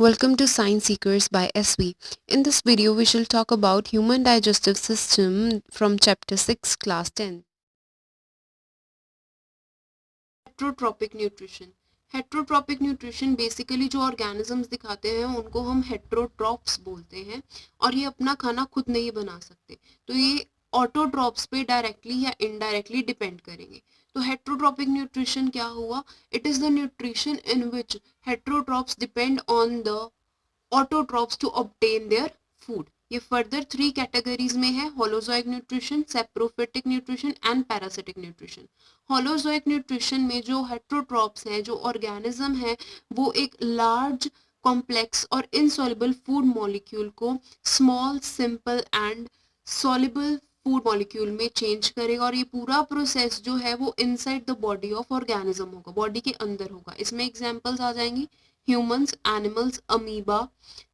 Welcome to Science Seekers by SV. In this video, we shall talk about human digestive system from chapter 6, class 10. Heterotrophic nutrition. Heterotrophic nutrition basically जो organisms दिखाते हैं उनको हम heterotrophs बोलते हैं और ये अपना खाना खुद नहीं बना सकते, तो ये ऑटोट्रॉप्स पे डायरेक्टली या इनडायरेक्टली डिपेंड करेंगे. तो हेट्रोट्रॉपिक न्यूट्रिशन क्या हुआ? It is the nutrition in which heterotrophs depend on the autotrophs to obtain their food. ये फर्दर 3 कैटेगरीज में है: holozoic nutrition, saprophytic nutrition and parasitic nutrition. Holozoic nutrition में जो हेट्रोट्रॉप्स हैं, जो ऑर्गेनिज्म है, वो एक लार्ज कॉम्प्लेक्स और इनसॉल्युबल फूड मॉलिक्यूल को small simple and soluble food molecule में चेंज करेगा और ये पूरा प्रोसेस जो है वो inside the body of organism होगा, बॉडी के अंदर होगा. इसमें एग्जांपल्स आ जाएंगी ह्यूमंस, एनिमल्स, अमीबा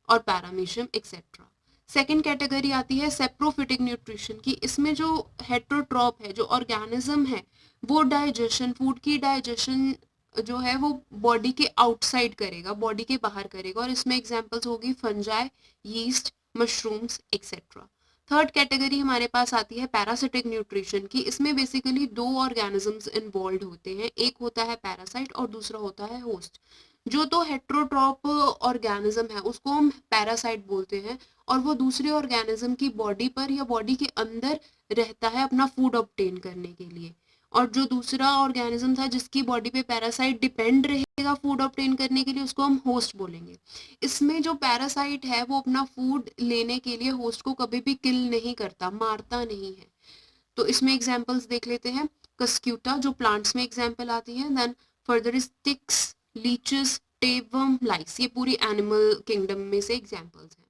और पैरामीशियम एक्सेट्रा. सेकेंड कैटेगरी आती है सेप्रोफिटिक न्यूट्रिशन की. इसमें जो हेट्रोट्रॉप है, जो ऑर्गेनिज्म है, वो डाइजेशन, फूड की डाइजेशन जो है वो बॉडी के आउटसाइड करेगा, बॉडी के बाहर करेगा, और इसमें एग्जांपल्स होगी fungi, yeast, mushrooms etcetera. Third category हमारे पास आती है पैरासिटिक न्यूट्रिशन की. इसमें बेसिकली 2 ऑर्गेनिजम्स इन्वॉल्व होते हैं, एक होता है पैरासाइट और दूसरा होता है होस्ट. जो तो हेट्रोट्रॉप ऑर्गेनिज्म है उसको हम पैरासाइट बोलते हैं और वो दूसरे ऑर्गेनिज्म की बॉडी पर या बॉडी के अंदर रहता है अपना फूड ऑब्टेन करने के लिए. और जो दूसरा ऑर्गेनिज्म था जिसकी बॉडी पे पैरासाइट डिपेंड रहेगा फूड ऑब्टेन करने के लिए, उसको हम होस्ट बोलेंगे. इसमें जो पैरासाइट है वो अपना फूड लेने के लिए होस्ट को कभी भी किल नहीं करता, मारता नहीं है. तो इसमें एग्जांपल्स देख लेते हैं. कस्क्यूटा जो प्लांट्स में एग्जांपल आती है, then further is ticks, leeches, tapeworm, lice. ये पूरी एनिमल किंगडम में से एग्जांपल्स हैं.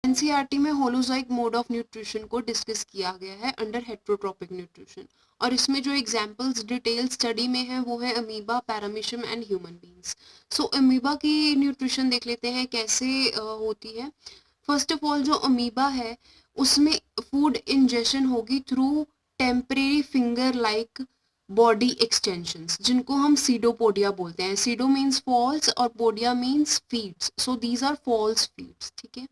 एनसीईआरटी में होलोजोइक मोड ऑफ न्यूट्रिशन को डिस्कस किया गया है अंडर हेट्रोट्रॉपिक न्यूट्रिशन, और इसमें जो एग्जांपल्स डिटेल स्टडी में है वो है amoeba, paramecium and human beings. So amoeba की न्यूट्रिशन देख लेते हैं कैसे होती है. फर्स्ट ऑफ ऑल जो अमीबा है उसमें फूड इंजेशन होगी through temporary finger like body extensions, जिनको हम सीडोपोडिया बोलते हैं. सीडो मीन्स फॉल्स और podia means feeds, so these are false feeds. ठीक है.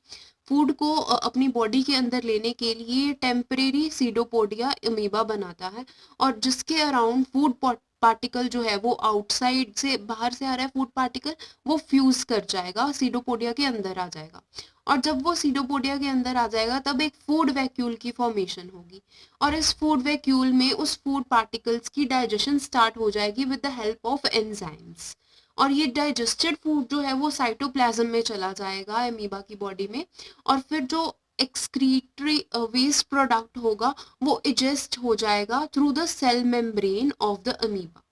फूड को अपनी बॉडी के अंदर लेने के लिए टेम्परेरी सीडोपोडिया अमीबा बनाता है और जिसके अराउंड फूड पार्टिकल जो है वो आउटसाइड से, बाहर से आ रहा है फूड पार्टिकल, वो फ्यूज कर जाएगा, सीडोपोडिया के अंदर आ जाएगा. और जब वो सीडोपोडिया के अंदर आ जाएगा तब एक फूड वैक्यूल की फॉर्मेशन होगी और इस फूड वैक्यूल में उस फूड पार्टिकल्स की डाइजेशन स्टार्ट हो जाएगी with the help of enzymes. और ये डाइजेस्टेड फूड जो है वो साइटोप्लाज्म में चला जाएगा अमीबा की बॉडी में, और फिर जो एक्सक्रीटरी वेस्ट प्रोडक्ट होगा वो इजेस्ट हो जाएगा through the cell membrane of the amoeba.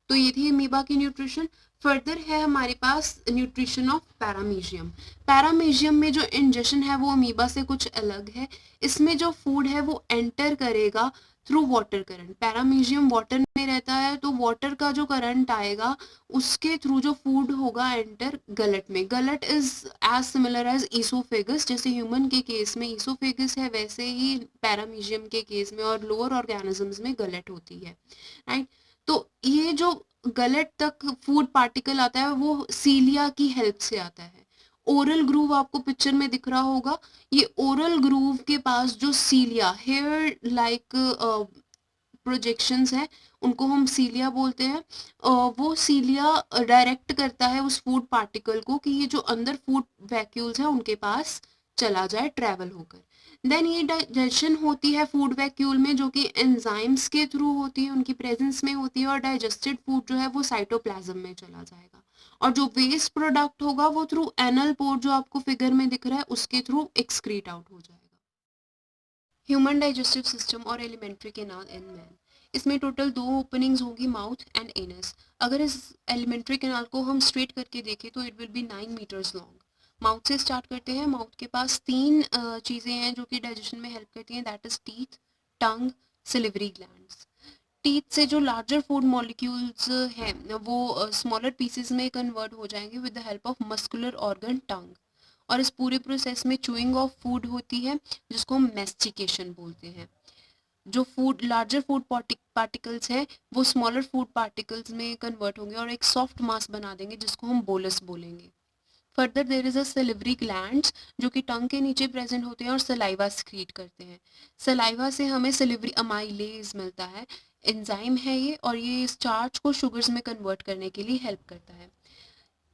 तो ये थी अमीबा की न्यूट्रिशन. फर्दर है हमारे पास न्यूट्रिशन ऑफ पैरामीशियम. पैरामीशियम में जो इंजेशन है वो अमीबा से कुछ अलग है. इसमें जो फूड है वो एंटर करेगा through water current. Paramecium water में रहता है तो वाटर का जो करंट आएगा उसके थ्रू जो फूड होगा एंटर गलट में. Gullet is as similar as oesophagus. जैसे ह्यूमन के केस में ईसोफेगस है वैसे ही पैरामीशियम के केस में और लोअर ऑर्गेनिजम्स में गलट होती है. राइट. तो ये जो गलट तक फूड पार्टिकल आता है वो सीलिया की हेल्प से आता है. ओरल ग्रूव आपको पिक्चर में दिख रहा होगा. ये ओरल ग्रूव के पास जो सीलिया, हेयर लाइक प्रोजेक्शंस है, उनको हम सीलिया बोलते हैं. वो सीलिया डायरेक्ट करता है उस फूड पार्टिकल को कि ये जो अंदर फूड वैक्यूल्स हैं उनके पास चला जाए, ट्रैवल होकर. देन ये डाइजेशन होती है फूड वैक्यूल में जो कि एंजाइम्स के थ्रू होती है, उनकी प्रेजेंस में होती है, और डाइजेस्टेड फूड जो है वो साइटोप्लाज्म में चला जाएगा. और जो वेस्ट प्रोडक्ट होगा वो थ्रू एनल पोर्ट जो आपको फिगर में दिख रहा है उसके थ्रू एक्सक्रीट आउट हो जाएगा. ह्यूमन डाइजेस्टिव सिस्टम और एलिमेंट्री कैनाल इन मैन. इसमें टोटल 2 ओपनिंग्स होंगी, माउथ एंड एनस. अगर इस एलिमेंट्री कैनाल को हम स्ट्रेट करके देखें तो it will be 9 metres long. Mouth से स्टार्ट करते हैं. माउथ के पास 3 चीज़ें हैं जो कि डाइजेशन में हेल्प करती हैं, that is teeth, tongue, salivary glands. Teeth से जो लार्जर फूड मॉलिक्यूल्स हैं वो स्मॉलर पीसेस में कन्वर्ट हो जाएंगे with the help of muscular organ tongue. और इस पूरे प्रोसेस में चूइंग ऑफ फूड होती है जिसको हम मैस्टिकेशन बोलते हैं. जो फूड लार्जर फूड पार्टिकल्स है वो स्मॉलर फूड पार्टिकल्स में कन्वर्ट होंगे और एक सॉफ्ट मास बना देंगे जिसको हम बोलस बोलेंगे. Further there is a salivary glands जो कि टंग के नीचे प्रेजेंट होते हैं और सलाइवा सिक्रीट करते हैं। सलाइवा से हमें सलिवरी अमाइलेज मिलता है, एंजाइम है ये, और ये स्टार्च को शुगर्स में कन्वर्ट करने के लिए हेल्प करता है।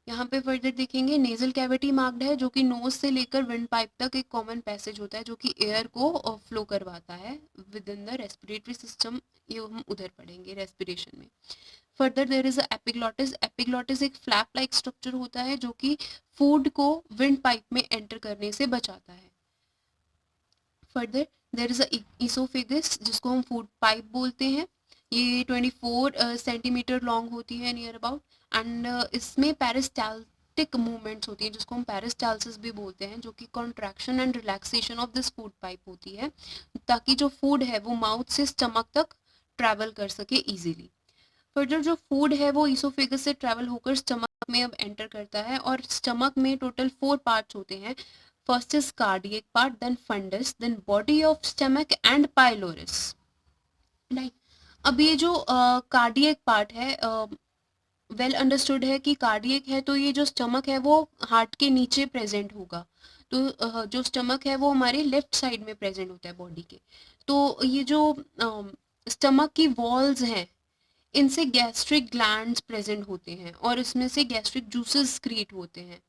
यहाँ पे फर्दर देखेंगे नेजल कैविटी मार्क्ड है, जो कि नोज से लेकर विंड पाइप तक एक कॉमन पैसेज होता है जो कि एयर को फ्लो करवाता है with in the respiratory system. ये हम उधर पढ़ेंगे रेस्पिरेशन में। Further there is epiglottis. Epiglottis एक फ्लैप लाइक स्ट्रक्चर होता है जो कि फूड को विंड पाइप में एंटर करने से बचाता है। फर्दर देर इज ईसोफेगस जिसको हम फूड पाइप बोलते हैं। ये 24 सेंटीमीटर लॉन्ग होती है नियर अबाउट, एंड इसमें पेरिस्टाल्टिक मूवमेंट्स होती हैं जिसको हम पेरिस्टालसिस भी बोलते हैं, जो कि contraction and relaxation of this food pipe होती है ताकि जो फूड है वो माउथ से स्टमक तक ट्रैवल कर सके इजीली। फर्दर जो फूड है वो ईसोफेगस से ट्रैवल होकर स्टमक में अब एंटर करता है, और स्टमक में टोटल 4 पार्ट्स होते हैं। First is cardiac part, then fundus, then body of stomach and pylorus. Right, अब ये जो कार्डियक पार्ट है, वेल अंडरस्टूड है कि कार्डियक है तो ये जो स्टमक है वो हार्ट के नीचे प्रेजेंट होगा। तो जो स्टमक है वो हमारे लेफ्ट साइड में प्रेजेंट होता है बॉडी के। तो ये जो स्टमक की वॉल्स हैं इनसे गैस्ट्रिक ग्लैंड्स प्रेजेंट होते हैं और इसमें से गैस्ट्रिक जूसेस क्रिएट होते हैं।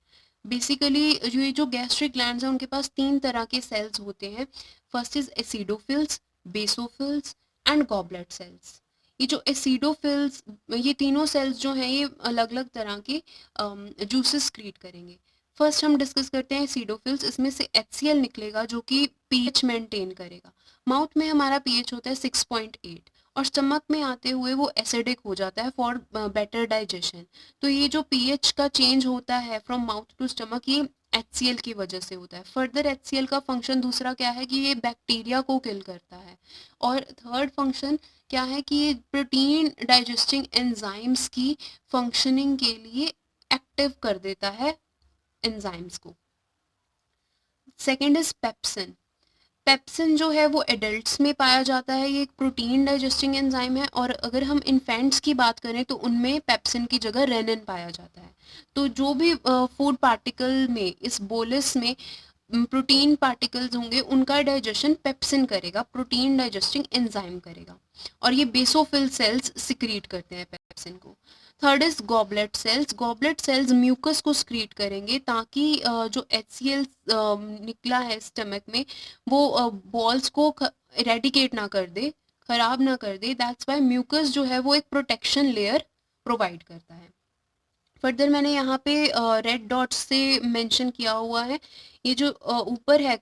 बेसिकली ये जो गैस्ट्रिक ग्लैंड्स हैं उनके पास 3 तरह के सेल्स होते हैं। First is acidophils, basophils and goblet cells. ये जो एसिडोफिल्स, ये तीनों सेल्स जो हैं ये अलग अलग तरह के जूसेस क्रिएट करेंगे। फर्स्ट हम डिस्कस करते हैं एसिडोफिल्स। इसमें से HCl निकलेगा जो कि पीएच मेंटेन करेगा। माउथ में हमारा पीएच होता है 6.8 और स्टमक में आते हुए वो एसिडिक हो जाता है फॉर बेटर डाइजेशन। तो ये जो पीएच का चेंज होता है फ्रॉम माउथ टू स्टमक ये HCl की वजह से होता है। फर्दर HCl का फंक्शन दूसरा क्या है कि ये बैक्टीरिया को किल करता है। और थर्ड फंक्शन क्या है कि ये प्रोटीन डाइजेस्टिंग एंजाइम्स की फंक्शनिंग के लिए एक्टिव कर देता है एंजाइम्स को। Second is pepsin. पेप्सिन जो है वो एडल्ट्स में पाया जाता है, ये एक प्रोटीन डाइजेस्टिंग एंजाइम है। और अगर हम इन्फेंट्स की बात करें तो उनमें पेप्सिन की जगह रेनिन पाया जाता है। तो जो भी फूड पार्टिकल में इस बोलस में प्रोटीन पार्टिकल्स होंगे उनका डाइजेशन पेप्सिन करेगा, प्रोटीन डाइजेस्टिंग एंजाइम करेगा, और ये बेसोफिल सेल्स सिक्रीट करते हैं पेप्सिन को। Third is goblet cells. Goblet cells mucus को सिक्रीट करेंगे ताकि जो HCl निकला है स्टमक में वो बॉल्स को इरेडिकेट ना कर दे, खराब ना कर दे। दैट्स वाई म्यूकस जो है वो एक प्रोटेक्शन लेयर प्रोवाइड करता है। फर्दर मैंने यहाँ पे रेड डॉट्स से मेंशन किया हुआ है, ये जो ऊपर है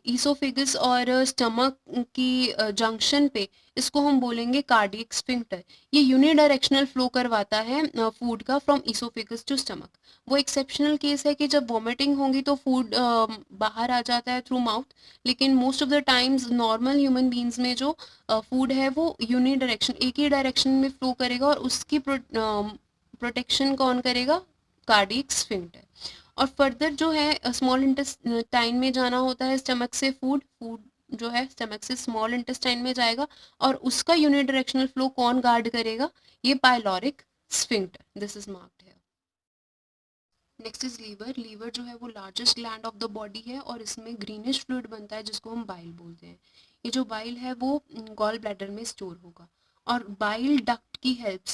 ईसोफेगस और स्टमक की जंक्शन पे, इसको हम बोलेंगे कार्डियक स्फिंक्टर। ये यूनिडायरेक्शनल फ्लो करवाता है फूड का फ्रॉम ईसोफेगस टू स्टमक। वो एक्सेप्शनल केस है कि जब वॉमिटिंग होगी तो फूड बाहर आ जाता है थ्रू माउथ, लेकिन most of the times normal human beings में जो फूड है वो यूनिडायरेक्शन, एक ही डायरेक्शन में फ्लो करेगा और उसकी प्रोटेक्शन कौन करेगा? Cardiac sphincter. और फर्दर जो है स्मॉल इंटेस्टाइन में जाना होता है स्टमक से फूड जो है स्टमक से स्मॉल इंटेस्टाइन में जाएगा और उसका यूनिडायरेक्शनल फ्लो कौन गार्ड करेगा? ये pyloric sphincter. This is marked है। Next is liver. लीवर जो है वो largest gland of the body है और इसमें ग्रीनिश फ्लूइड बनता है जिसको हम बाइल बोलते हैं। ये जो बाइल है वो गॉल ब्लैडर में स्टोर होगा और बाइल डक्ट की हेल्प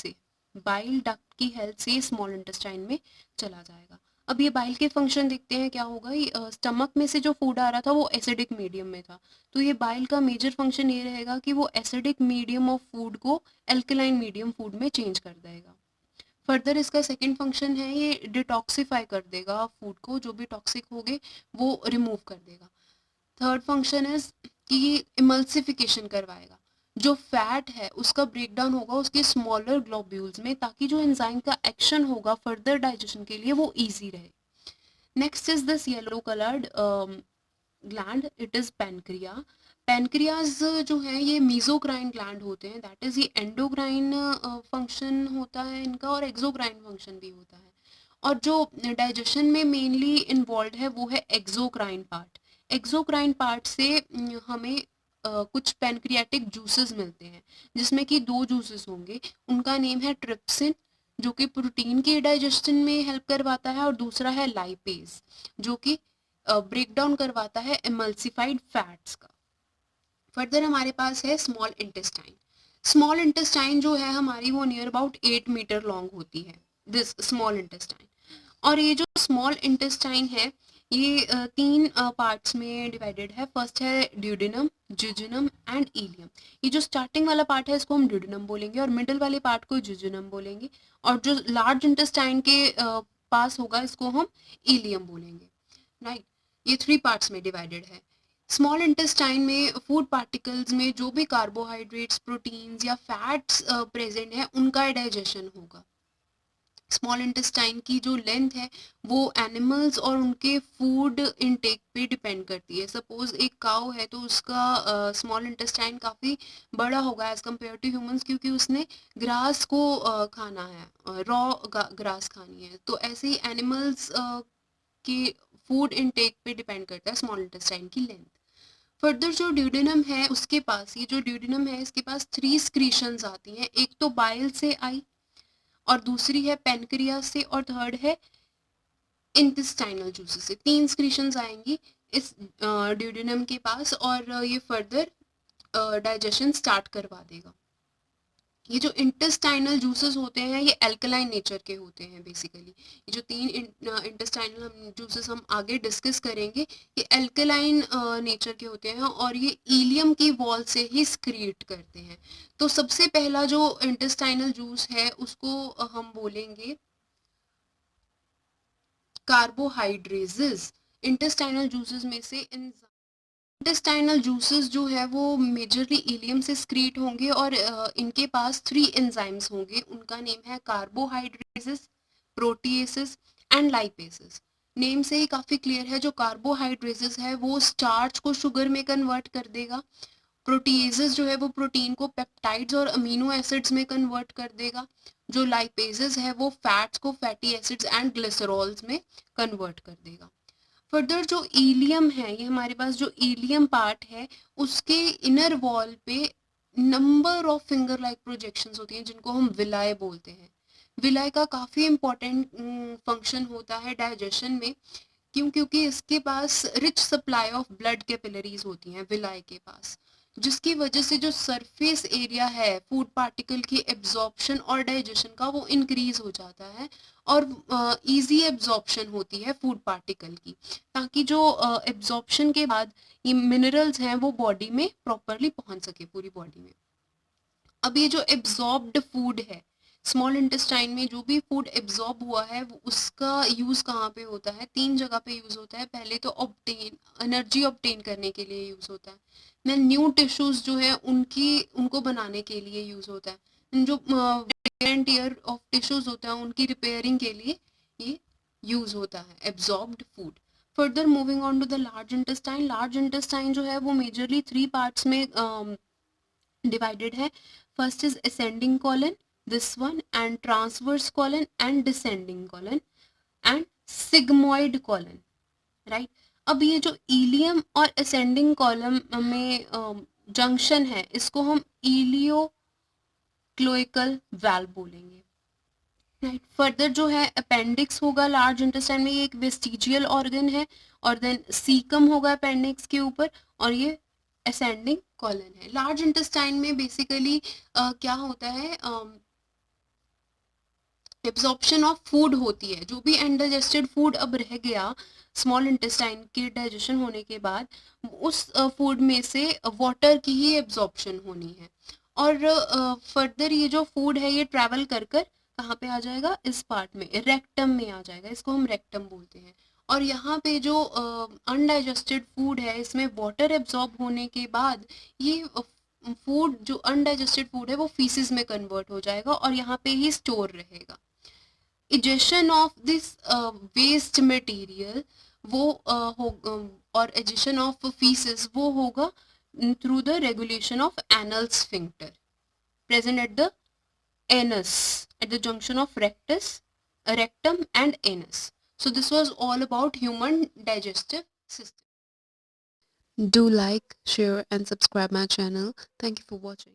से स्मॉल इंटेस्टाइन में चला जाएगा। अब ये बाइल के फंक्शन देखते हैं क्या होगा। ये स्टमक में से जो फूड आ रहा था वो एसिडिक मीडियम में था, तो ये बाइल का मेजर फंक्शन ये रहेगा कि वो एसिडिक मीडियम ऑफ फूड को एल्कलाइन मीडियम फूड में चेंज कर देगा। फर्दर इसका सेकेंड फंक्शन है ये डिटॉक्सिफाई कर देगा फूड को, जो भी टॉक्सिक होंगे वो रिमूव कर देगा। थर्ड फंक्शन इज कि ये इमल्सिफिकेशन करवाएगा, जो फैट है उसका ब्रेकडाउन होगा उसके स्मॉलर ग्लोब्यूल्स में ताकि जो एंजाइम का एक्शन होगा फर्दर डाइजेशन के लिए वो इजी रहे। Next is this yellow coloured gland, it is pancreas. Pancreas जो है ये मीजोक्राइन ग्लैंड होते हैं, दैट इज ये एंडोक्राइन फंक्शन होता है इनका और एक्सोक्राइन फंक्शन भी होता है। और जो डाइजेशन में मेनली इन्वॉल्व है वो है एक्सोक्राइन पार्ट। एक्सोक्राइन पार्ट से हमें कुछ पैनक्रियाटिक जूसेस मिलते हैं जिसमें कि 2 जूसेस होंगे, उनका नेम है ट्रिप्सिन जो कि प्रोटीन के डाइजेशन में हेल्प करवाता है, और दूसरा है लाइपेज जो कि ब्रेक डाउन करवाता है एमल्सिफाइड फैट्स का। फर्दर हमारे पास है स्मॉल इंटेस्टाइन। स्मॉल इंटेस्टाइन जो है हमारी वो नियर अबाउट 8 मीटर लॉन्ग होती है, दिस स्मॉल इंटेस्टाइन। और ये जो स्मॉल इंटेस्टाइन है ये तीन पार्ट्स में डिवाइडेड है। फर्स्ट है ड्यूडेनम, जिजुनम एंड इलियम। ये जो स्टार्टिंग वाला पार्ट है इसको हम ड्यूडेनम बोलेंगे, और मिडिल वाले पार्ट को जिजुनम बोलेंगे, और जो लार्ज इंटेस्टाइन के पास होगा इसको हम इलियम बोलेंगे, राइट। ये 3 पार्ट्स में डिवाइडेड है। स्मॉल इंटेस्टाइन में फूड पार्टिकल्स में जो भी कार्बोहाइड्रेट्स, प्रोटीन्स या फैट्स प्रेजेंट है उनका डाइजेशन होगा। स्मॉल इंटेस्टाइन की जो लेंथ है वो एनिमल्स और उनके फूड इनटेक पे डिपेंड करती है। सपोज एक काऊ है तो उसका स्मॉल इंटेस्टाइन काफ़ी बड़ा होगा एज कम्पेयर टू ह्यूमंस, क्योंकि उसने ग्रास को खाना है, रॉ ग्रास खानी है। तो ऐसे ही एनिमल्स के फूड इनटेक पे डिपेंड करता है स्मॉल इंटेस्टाइन की लेंथ। फर्दर जो ड्यूडेनम है उसके पास, ये जो ड्यूडेनम है इसके पास 3 स्क्रीशंस आती हैं। एक तो बाइल से आई, और दूसरी है पेनक्रियास से, और थर्ड है इंटेस्टाइनल जूसेस से। 3 स्क्रीशंस आएंगी इस ड्यूडेनम के पास, और ये फर्दर डाइजेशन स्टार्ट करवा देगा। ये जो इंटेस्टाइनल जूसेस होते हैं ये एल्कलाइन नेचर के होते हैं बेसिकली। ये जो 3 इंटेस्टाइनल जूसेस हम आगे डिस्कस करेंगे ये एल्कलाइन नेचर के होते हैं, और ये इलियम की वॉल से ही स्क्रीट करते हैं। तो सबसे पहला जो इंटेस्टाइनल जूस है उसको हम बोलेंगे कार्बोहाइड्रेजेस। इंटेस्टाइनल जूसेस में से इंटेस्टाइनल जूसेस जो है वो मेजरली इलियम से स्क्रीट होंगे, और इनके पास 3 एंजाइम्स होंगे। उनका नेम है कार्बोहाइड्रेजेस, प्रोटीएसेस एंड लाइपेसेस। नेम से ही काफ़ी क्लियर है, जो कार्बोहाइड्रेजेस है वो स्टार्च को शुगर में कन्वर्ट कर देगा। प्रोटीएजेस जो है वो प्रोटीन को पेप्टाइड्स और अमीनो एसिड्स में कन्वर्ट कर देगा। जो लाइपेजेस है वो फैट्स को फैटी एसिड्स एंड ग्लिसरॉल्स में कन्वर्ट कर देगा। फर्दर जो इलियम है, ये हमारे पास जो इलियम पार्ट है उसके इनर वॉल पे number of finger like projections होती हैं जिनको हम विलाय बोलते हैं। विलाय का काफ़ी इंपॉर्टेंट फंक्शन होता है डाइजेशन में। क्योंकि इसके पास rich supply of blood capillaries होती हैं विलाय के पास, जिसकी वजह से जो सरफेस एरिया है फूड पार्टिकल की एब्जॉर्प्शन और डाइजेशन का वो इंक्रीज हो जाता है, और इजी एब्जॉर्प्शन होती है फूड पार्टिकल की, ताकि जो एब्जॉर्प्शन के बाद ये मिनरल्स हैं वो बॉडी में प्रॉपरली पहुंच सके पूरी बॉडी में। अब ये जो एब्जॉर्ब्ड फूड है स्मॉल इंटेस्टाइन में, जो भी फूड एब्जॉर्ब हुआ है वो उसका यूज़ कहाँ पे होता है? 3 जगह पे यूज़ होता है। पहले तो ऑब्टेन, एनर्जी ऑब्टेन करने के लिए यूज़ होता है। देन न्यू टिश्यूज़ जो है उनको बनाने के लिए यूज़ होता है। जो एंड टीयर ऑफ टिश्यूज़ होता है उनकी रिपेयरिंग के लिए ये यूज़ होता है absorbed food. Further moving on to the large intestine. Large intestine जो है वो मेजरली 3 पार्ट्स में डिवाइडेड है। First is ascending colon, this one, and transverse colon and descending colon and sigmoid colon, right। अब ये जो इलियम और ascending column में जंक्शन है इसको हम इलियो क्लोइकल वाल्व बोलेंगे, राइट। फर्दर जो है अपेंडिक्स होगा लार्ज इंटेस्टाइन में, ये एक वेस्टिजियल ऑर्गन है, और देन सीकम होगा अपेंडिक्स के ऊपर, और ये असेंडिंग कॉलन है। लार्ज इंटेस्टाइन में बेसिकली क्या होता है, एब्जॉर्प्शन ऑफ फूड होती है। जो भी अनडाइजेस्टेड फूड अब रह गया स्मॉल इंटेस्टाइन के डाइजेशन होने के बाद, उस फूड में से वाटर की ही एब्जॉर्प्शन होनी है। और फर्दर ये जो फूड है ये ट्रैवल कर कर कहाँ पे आ जाएगा? इस पार्ट में, रेक्टम में आ जाएगा। इसको हम रेक्टम बोलते हैं। और यहाँ पे जो अनडाइजेस्टेड फूड है इसमें वाटर एब्जॉर्ब होने के बाद ये फूड, जो अनडाइजेस्टेड फूड है वो फीसिस में कन्वर्ट हो जाएगा और यहाँ पे ही स्टोर रहेगा। एजेशन ऑफ दिस वेस्ट मटेरियल वो और एजेशन ऑफ फीसेस वो होगा through the regulation of anal sphincter present at the anus at the junction of rectum and anus. So this was all about human digestive system. Do like, share and subscribe my channel. Thank you for watching.